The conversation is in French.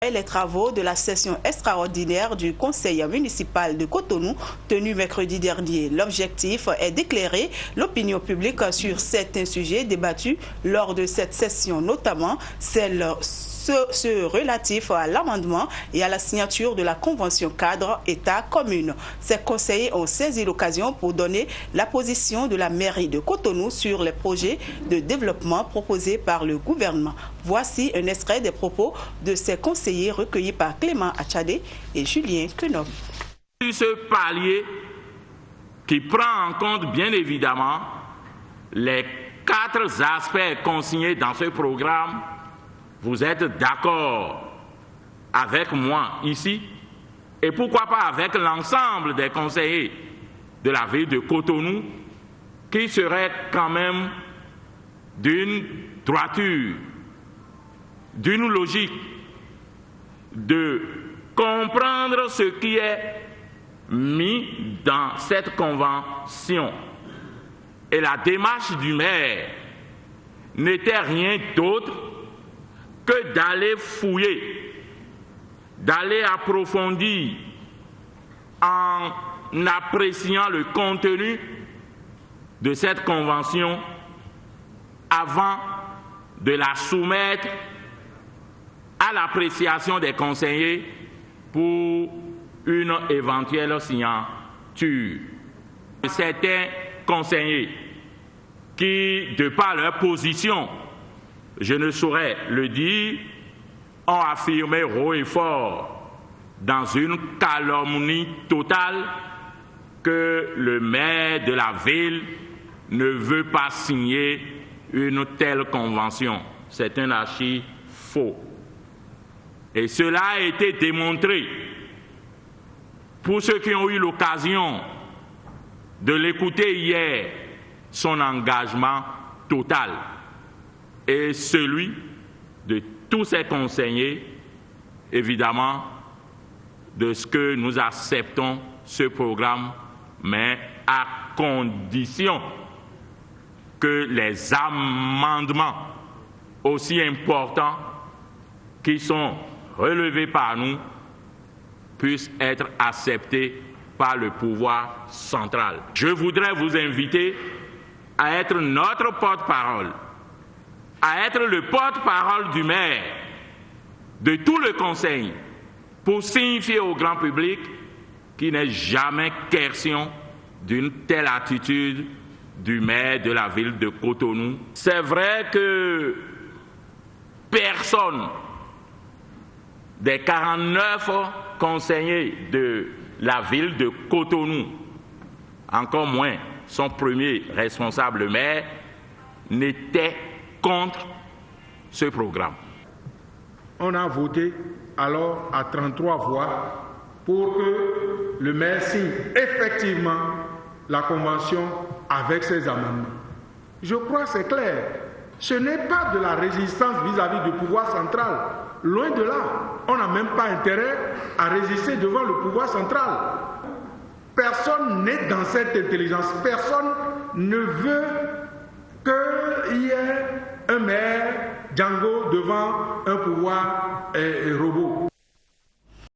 après les travaux de la session extraordinaire du Conseil municipal de Cotonou tenue mercredi dernier. L'objectif est d'éclairer l'opinion publique sur certains sujets débattus lors de cette session, notamment celle relatif à l'amendement et à la signature de la convention cadre État-commune. Ces conseillers ont saisi l'occasion pour donner la position de la mairie de Cotonou sur les projets de développement proposés par le gouvernement. Voici un extrait des propos de ces conseillers recueillis par Clément Achadé et Julien Quenom. Ce palier qui prend en compte bien évidemment les 4 aspects consignés dans ce programme. Vous êtes d'accord avec moi ici et pourquoi pas avec l'ensemble des conseillers de la ville de Cotonou qui seraient quand même d'une droiture, d'une logique de comprendre ce qui est mis dans cette convention. Et la démarche du maire n'était rien d'autre que d'aller fouiller, d'aller approfondir en appréciant le contenu de cette convention avant de la soumettre à l'appréciation des conseillers pour une éventuelle signature. Certains conseillers qui, de par leur position, je ne saurais le dire, ont affirmé haut et fort, dans une calomnie totale, que le maire de la ville ne veut pas signer une telle convention. C'est un archi faux. Et cela a été démontré pour ceux qui ont eu l'occasion de l'écouter hier, son engagement total et celui de tous ces conseillers, évidemment, de ce que nous acceptons ce programme, mais à condition que les amendements aussi importants qui sont relevés par nous puissent être acceptés par le pouvoir central. Je voudrais vous inviter à être notre porte-parole, à être le porte-parole du maire, de tout le conseil, pour signifier au grand public qu'il n'est jamais question d'une telle attitude du maire de la ville de Cotonou. C'est vrai que personne des 49 conseillers de la ville de Cotonou, encore moins son premier responsable maire, n'était contre ce programme. On a voté alors à 33 voix pour que le maire signe effectivement la convention avec ses amendements. Je crois que c'est clair. Ce n'est pas de la résistance vis-à-vis du pouvoir central. Loin de là. On n'a même pas intérêt à résister devant le pouvoir central. Personne n'est dans cette intelligence. Personne ne veut qu'il y ait un maire Django devant un pouvoir robot.